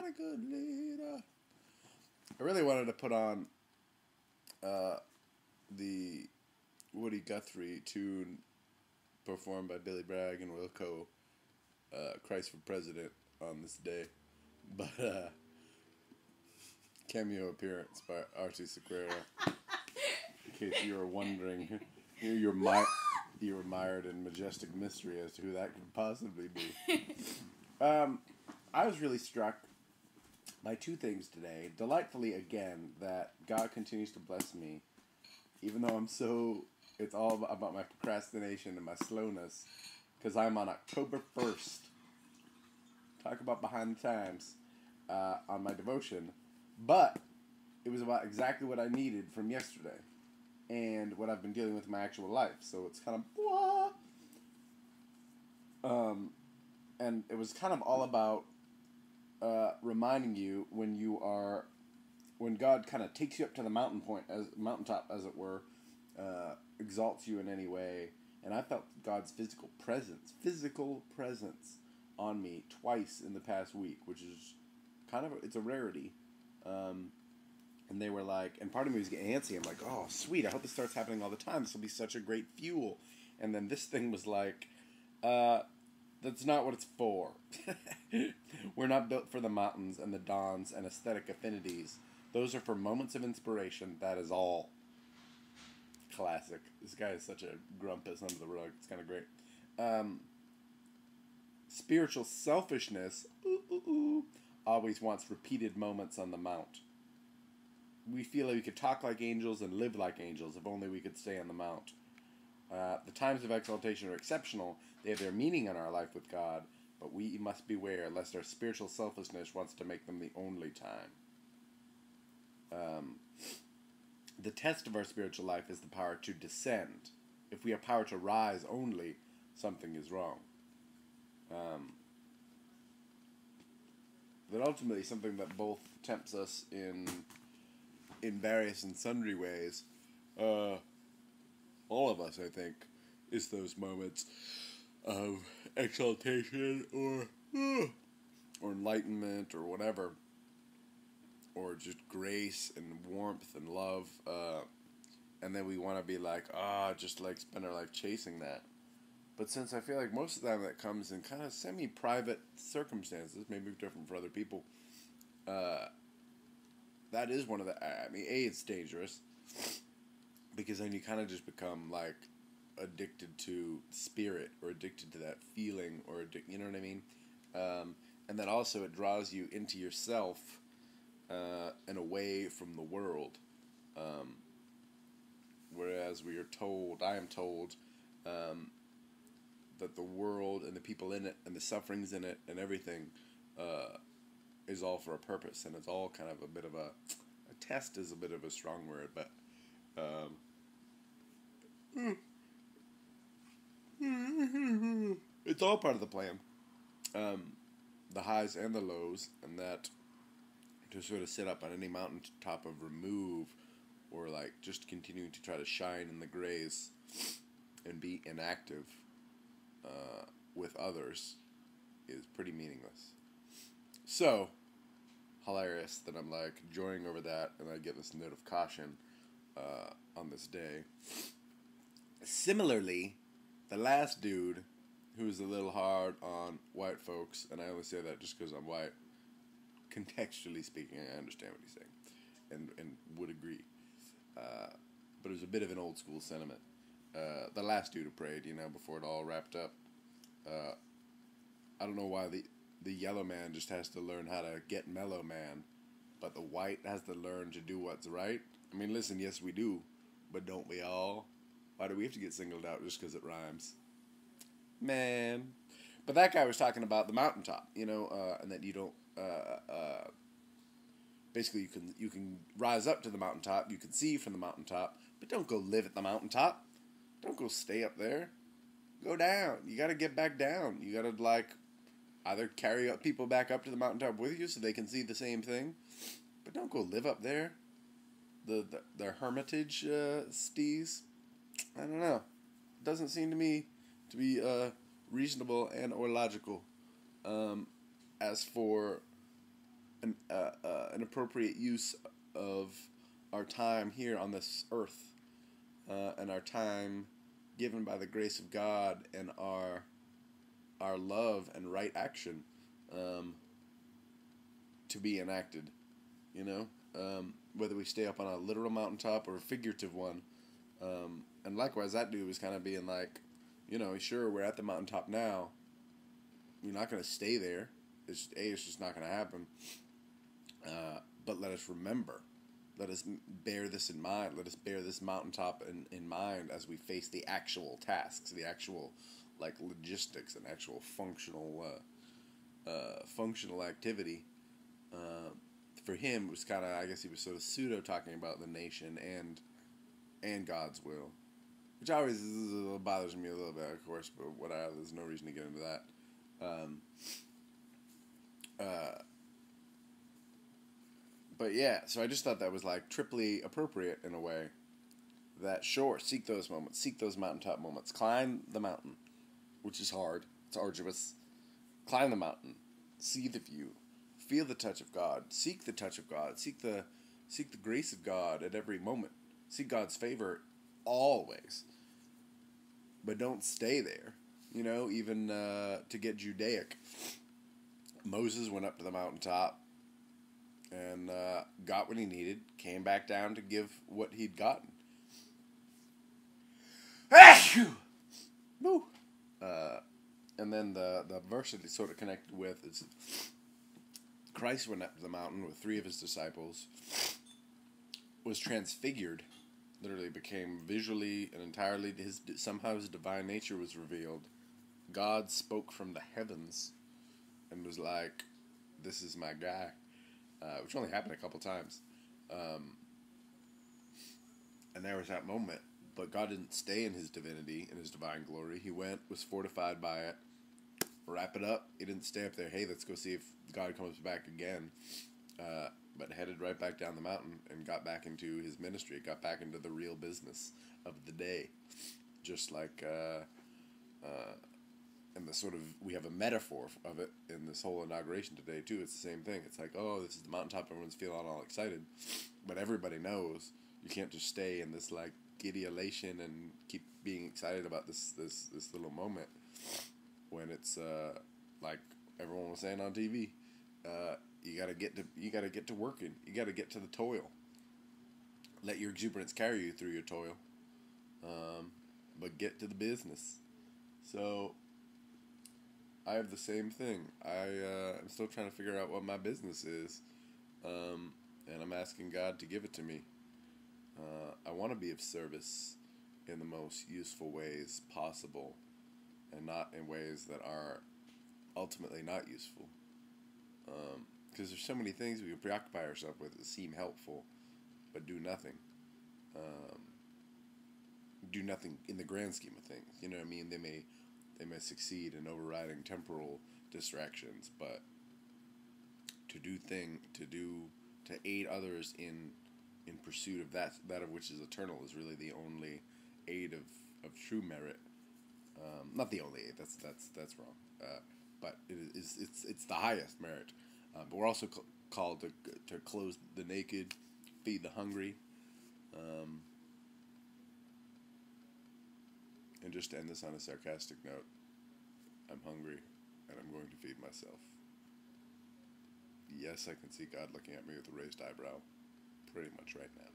a good leader. I really wanted to put on the Woody Guthrie tune performed by Billy Bragg and Wilco, Christ for President, on this day. But cameo appearance by R.T. Sequeira. In case you were wondering, you're mired in majestic mystery as to who that could possibly be. I was really struck by two things today. Delightfully, again, that God continues to bless me, even though it's all about my procrastination and my slowness, because I'm on October 1st. Talk about behind the times on my devotion. But it was about exactly what I needed from yesterday and what I've been dealing with in my actual life. So it's kind of blah. And it was kind of all about reminding you when God kind of takes you up to the mountaintop, as it were, exalts you in any way. And I felt God's physical presence on me twice in the past week, which is it's a rarity. And they were like, and part of me was getting antsy. I'm like, oh, sweet, I hope this starts happening all the time. This will be such a great fuel. And then this thing was like, that's not what it's for. We're not built for the mountains and the dawns and aesthetic affinities. Those are for moments of inspiration. That is all. Classic. This guy is such a grumpus under the rug. It's kind of great. Spiritual selfishness always wants repeated moments on the mount. We feel like we could talk like angels and live like angels if only we could stay on the mount. The times of exaltation are exceptional. They have their meaning in our life with God, but we must beware lest our spiritual selfishness wants to make them the only time. The test of our spiritual life is the power to descend. If we have power to rise only, something is wrong. But ultimately, something that both tempts us in various and sundry ways, all of us, I think, is those moments of exaltation or enlightenment or whatever, or just grace and warmth and love, and then we want to be like, just like spend our life chasing that. But since I feel like most of the time that comes in kind of semi-private circumstances, maybe different for other people, that is one of the, it's dangerous, because then you kind of just become, like, addicted to spirit, or addicted to that feeling, or you know what I mean? And then also it draws you into yourself, and away from the world. Whereas I am told, that the world and the people in it and the sufferings in it and everything is all for a purpose, and it's all kind of a bit of a test is a bit of a strong word, but it's all part of the plan, the highs and the lows, and that to sort of sit up on any mountaintop of remove, or like just continuing to try to shine in the grays and be inactive with others is pretty meaningless. So hilarious that I'm like joying over that, and I get this note of caution on this day. Similarly, the last dude who's a little hard on white folks, and I only say that just because I'm white, contextually speaking, I understand what he's saying and would agree. But it was a bit of an old school sentiment. The last dude who prayed, before it all wrapped up. I don't know why the yellow man just has to learn how to get mellow, man, but the white has to learn to do what's right. I mean, listen, yes we do, but don't we all? Why do we have to get singled out just because it rhymes? Man. But that guy was talking about the mountaintop, and that you don't, basically you can rise up to the mountaintop, you can see from the mountaintop, but don't go live at the mountaintop. Don't go stay up there. Go down. You got to get back down. You got to, either carry people back up to the mountaintop with you so they can see the same thing, but don't go live up there. The hermitage stees. I don't know. It doesn't seem to me to be reasonable and or logical. As for an appropriate use of our time here on this earth, and our time given by the grace of God, and our love and right action to be enacted, you know, whether we stay up on a literal mountaintop or a figurative one. And likewise, that dude was kind of being like, you know, sure, we're at the mountaintop now. We're not going to stay there. It's just not going to happen. But let us remember. Let us bear this in mind. Let us bear this mountaintop in mind as we face the actual tasks, the actual, like, logistics and actual functional activity. For him, it was kind of, I guess he was sort of pseudo talking about the nation and God's will, which always bothers me a little bit, of course, but whatever. There's no reason to get into that. But yeah, so I just thought that was like triply appropriate in a way. That sure, seek those moments, seek those mountaintop moments, climb the mountain, which is hard, it's arduous. Climb the mountain, see the view, feel the touch of God, seek the touch of God, seek the grace of God at every moment, seek God's favor always. But don't stay there, you know. Even to get Judaic, Moses went up to the mountaintop and got what he needed, came back down to give what he'd gotten. And then the verse that he sort of connected with is Christ went up to the mountain with 3 of his disciples, was transfigured, literally became visually and entirely, somehow his divine nature was revealed. God spoke from the heavens and was like, this is my guy. Which only happened a couple times. And there was that moment. But God didn't stay in his divinity, in his divine glory. He went, was fortified by it. Wrap it up. He didn't stay up there, hey, let's go see if God comes back again. But headed right back down the mountain and got back into his ministry. Got back into the real business of the day. Just like... and the sort of, we have a metaphor of it in this whole inauguration today, too. It's the same thing. It's like, oh, this is the mountaintop, everyone's feeling all excited. But everybody knows you can't just stay in this, like, giddy elation and keep being excited about this little moment when it's, like everyone was saying on TV, you gotta get to working. You gotta get to the toil. Let your exuberance carry you through your toil. But get to the business. So... I have the same thing. I'm still trying to figure out what my business is, and I'm asking God to give it to me. I want to be of service in the most useful ways possible, and not in ways that are ultimately not useful. Because there's so many things we can preoccupy ourselves with that seem helpful, but do nothing. Do nothing in the grand scheme of things. You know what I mean? They may succeed in overriding temporal distractions, but to aid others in pursuit of that of which is eternal is really the only aid of true merit. Not the only aid. That's wrong. But it's the highest merit. But we're also called to clothe the naked, feed the hungry. And just to end this on a sarcastic note, I'm hungry, and I'm going to feed myself. Yes, I can see God looking at me with a raised eyebrow pretty much right now.